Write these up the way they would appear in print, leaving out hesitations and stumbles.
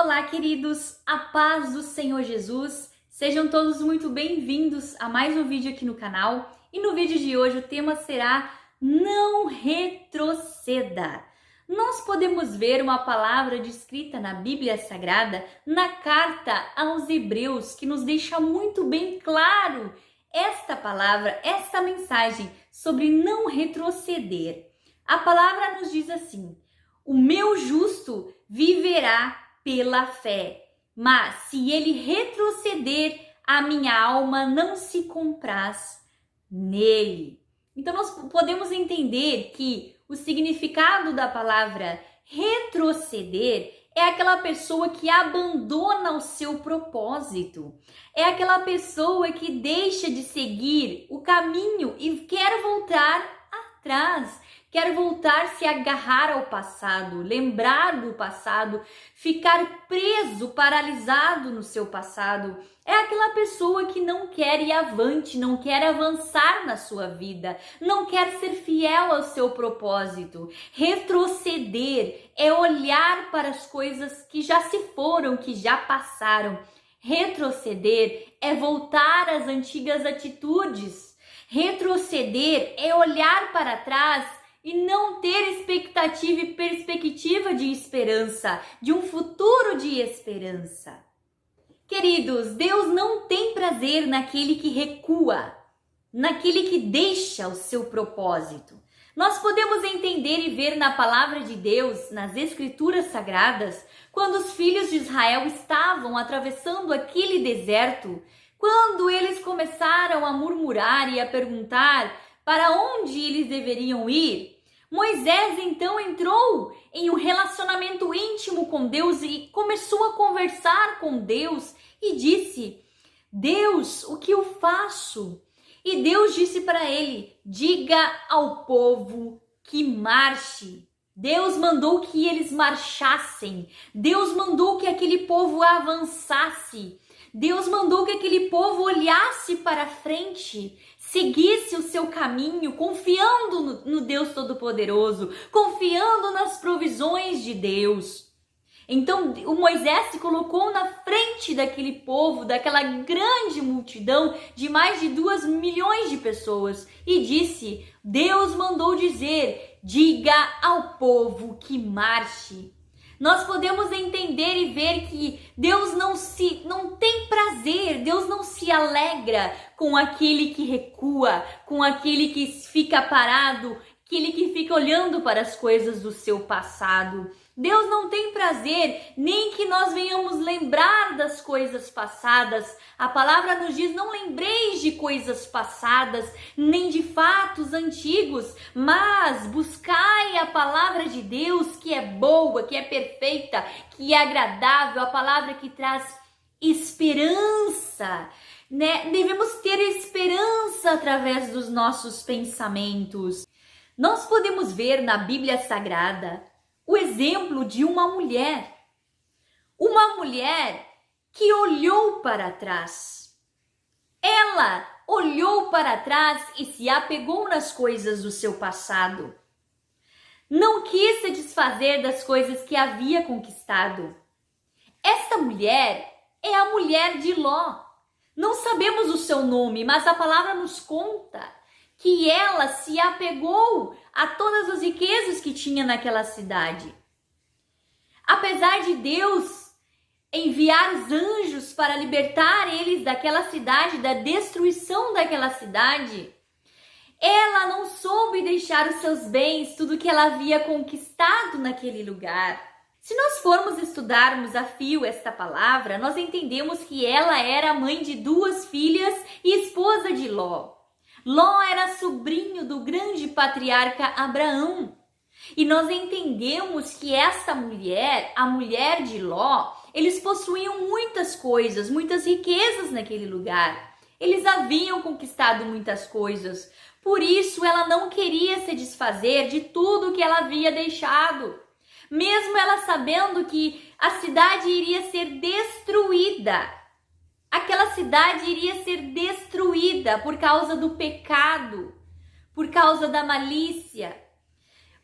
Olá, queridos, a paz do Senhor Jesus. Sejam todos muito bem-vindos a mais um vídeo aqui no canal. E no vídeo de hoje o tema será Não retroceda. Nós podemos ver uma palavra descrita na Bíblia Sagrada, na carta aos Hebreus, que nos deixa muito bem claro esta palavra, esta mensagem sobre não retroceder. A palavra nos diz assim: o meu justo viverá pela fé, mas se ele retroceder, a minha alma não se compraz nele. Então nós podemos entender que o significado da palavra retroceder é aquela pessoa que abandona o seu propósito, é aquela pessoa que deixa de seguir o caminho e quer voltar atrás. Quer voltar, se agarrar ao passado, lembrar do passado, ficar preso, paralisado no seu passado. É aquela pessoa que não quer ir avante, não quer avançar na sua vida, não quer ser fiel ao seu propósito. Retroceder é olhar para as coisas que já se foram, que já passaram. Retroceder é voltar às antigas atitudes. Retroceder é olhar para trás e não ter expectativa e perspectiva de esperança, de um futuro de esperança. Queridos, Deus não tem prazer naquele que recua, naquele que deixa o seu propósito. Nós podemos entender e ver na palavra de Deus, nas Escrituras Sagradas, quando os filhos de Israel estavam atravessando aquele deserto, quando eles começaram a murmurar e a perguntar para onde eles deveriam ir, Moisés então entrou em um relacionamento íntimo com Deus e começou a conversar com Deus e disse: Deus, o que eu faço? E Deus disse para ele: diga ao povo que marche. Deus mandou que eles marchassem. Deus mandou que aquele povo avançasse. Deus mandou que aquele povo olhasse para frente, seguisse o seu caminho, confiando no Deus Todo-Poderoso, confiando nas provisões de Deus. Então, o Moisés se colocou na frente daquele povo, daquela grande multidão de mais de 2 milhões de pessoas e disse: Deus mandou dizer, diga ao povo que marche. Nós podemos entender e ver que Deus não tem prazer, Deus não se alegra com aquele que recua, com aquele que fica parado, aquele que fica olhando para as coisas do seu passado. Deus não tem prazer nem que nós venhamos lembrar das coisas passadas. A palavra nos diz: não lembreis de coisas passadas, nem de fatos antigos, mas buscai a palavra de Deus, que é boa, que é perfeita, que é agradável, a palavra que traz esperança, né? Devemos ter esperança através dos nossos pensamentos. Nós podemos ver na Bíblia Sagrada o exemplo de uma mulher que olhou para trás. Ela olhou para trás e se apegou nas coisas do seu passado. Não quis se desfazer das coisas que havia conquistado. Esta mulher é a mulher de Ló. Não sabemos o seu nome, mas a palavra nos conta que ela se apegou a todas as riquezas que tinha naquela cidade. Apesar de Deus enviar os anjos para libertar eles daquela cidade, da destruição daquela cidade, ela não soube deixar os seus bens, tudo que ela havia conquistado naquele lugar. Se nós formos estudarmos a fio esta palavra, nós entendemos que ela era mãe de 2 filhas e esposa de Ló. Ló era sobrinho do grande patriarca Abraão. E nós entendemos que esta mulher, a mulher de Ló, eles possuíam muitas coisas, muitas riquezas naquele lugar. Eles haviam conquistado muitas coisas. Por isso, ela não queria se desfazer de tudo que ela havia deixado. Mesmo ela sabendo que a cidade iria ser destruída. Aquela cidade iria ser destruída por causa do pecado, por causa da malícia,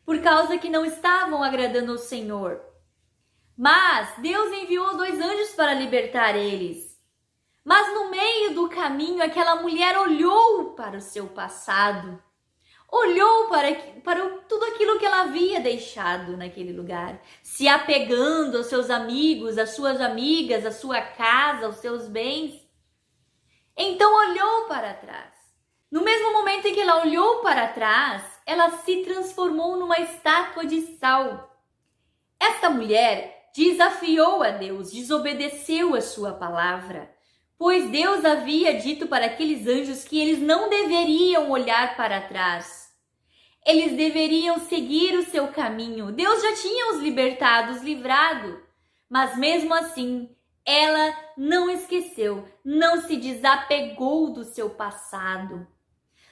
por causa que não estavam agradando ao Senhor. Mas Deus enviou 2 anjos para libertar eles. Mas no meio do caminho, aquela mulher olhou para o seu passado, olhou para tudo aquilo que ela havia deixado naquele lugar, se apegando aos seus amigos, às suas amigas, à sua casa, aos seus bens. Então olhou para trás. No mesmo momento em que ela olhou para trás, ela se transformou numa estátua de sal. Esta mulher desafiou a Deus, desobedeceu a sua palavra, pois Deus havia dito para aqueles anjos que eles não deveriam olhar para trás. Eles deveriam seguir o seu caminho. Deus já tinha os libertado, os livrado. Mas mesmo assim, ela não esqueceu, não se desapegou do seu passado,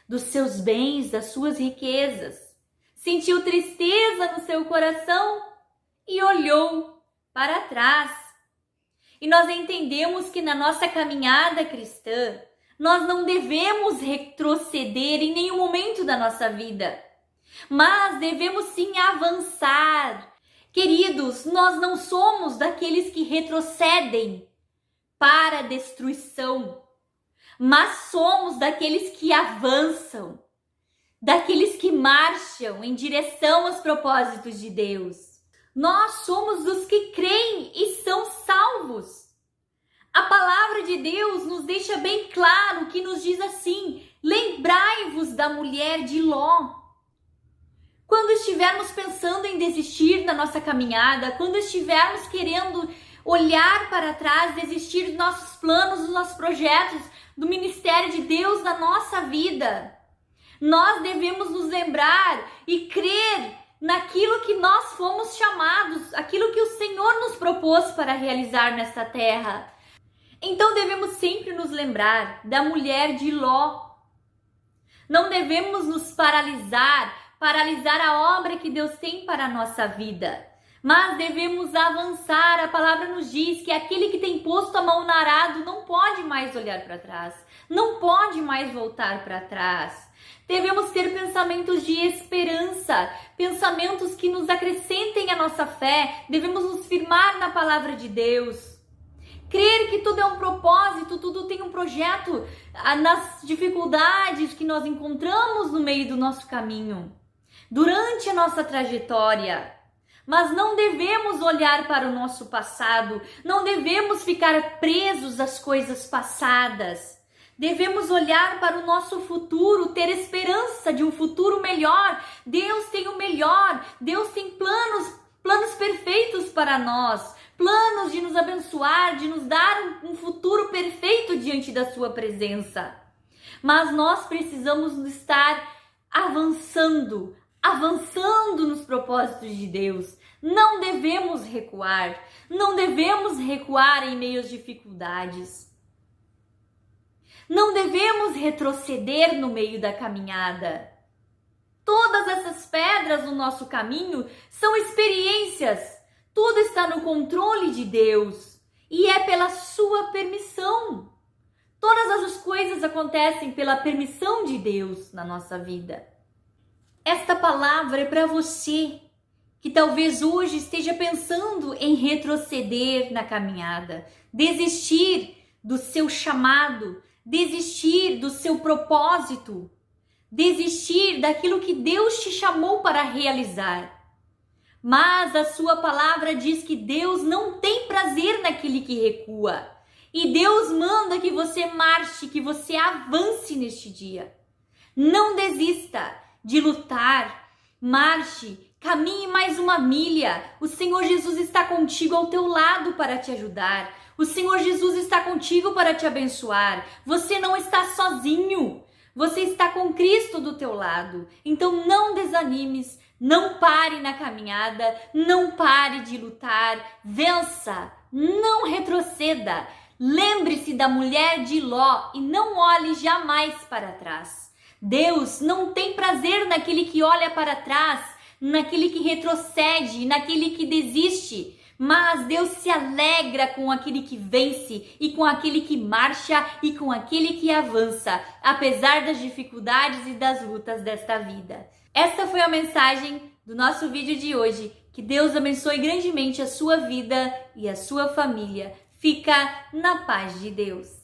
dos seus bens, das suas riquezas. Sentiu tristeza no seu coração e olhou para trás. E nós entendemos que na nossa caminhada cristã, nós não devemos retroceder em nenhum momento da nossa vida, mas devemos sim avançar. Queridos, nós não somos daqueles que retrocedem para a destruição, mas somos daqueles que avançam, daqueles que marcham em direção aos propósitos de Deus. Nós somos os que creem e são salvos. A palavra de Deus nos deixa bem claro, que nos diz assim: lembrai-vos da mulher de Ló. Quando estivermos pensando em desistir da nossa caminhada, quando estivermos querendo olhar para trás, desistir dos nossos planos, dos nossos projetos, do ministério de Deus na nossa vida, nós devemos nos lembrar e crer naquilo que nós fomos chamados, aquilo que o Senhor nos propôs para realizar nesta terra. Então devemos sempre nos lembrar da mulher de Ló. Não devemos nos paralisar a obra que Deus tem para a nossa vida, mas devemos avançar. A palavra nos diz que aquele que tem posto a mão no arado não pode mais olhar para trás, não pode mais voltar para trás. Devemos ter pensamentos de esperança, pensamentos que nos acrescentem a nossa fé. Devemos nos firmar na palavra de Deus. Crer que tudo é um propósito, tudo tem um projeto nas dificuldades que nós encontramos no meio do nosso caminho, durante a nossa trajetória. Mas não devemos olhar para o nosso passado, não devemos ficar presos às coisas passadas. Devemos olhar para o nosso futuro, ter esperança de um futuro melhor. Deus tem o melhor, Deus tem planos perfeitos para nós, planos de nos abençoar, de nos dar um futuro perfeito diante da sua presença. Mas nós precisamos estar avançando nos propósitos de Deus. Não devemos recuar em meio às dificuldades. Não devemos retroceder no meio da caminhada. Todas essas pedras no nosso caminho são experiências. Tudo está no controle de Deus e é pela sua permissão. Todas as coisas acontecem pela permissão de Deus na nossa vida. Esta palavra é para você que talvez hoje esteja pensando em retroceder na caminhada, desistir do seu chamado, desistir do seu propósito, desistir daquilo que Deus te chamou para realizar. Mas a sua palavra diz que Deus não tem prazer naquele que recua. E Deus manda que você marche, que você avance neste dia. Não desista de lutar, marche, caminhe mais uma milha. O Senhor Jesus está contigo ao teu lado para te ajudar. O Senhor Jesus está contigo para te abençoar. Você não está sozinho. Você está com Cristo do teu lado. Então não desanimes, não pare na caminhada, não pare de lutar. Vença, não retroceda. Lembre-se da mulher de Ló e não olhe jamais para trás. Deus não tem prazer naquele que olha para trás, naquele que retrocede, naquele que desiste. Mas Deus se alegra com aquele que vence e com aquele que marcha e com aquele que avança, apesar das dificuldades e das lutas desta vida. Esta foi a mensagem do nosso vídeo de hoje. Que Deus abençoe grandemente a sua vida e a sua família. Fica na paz de Deus.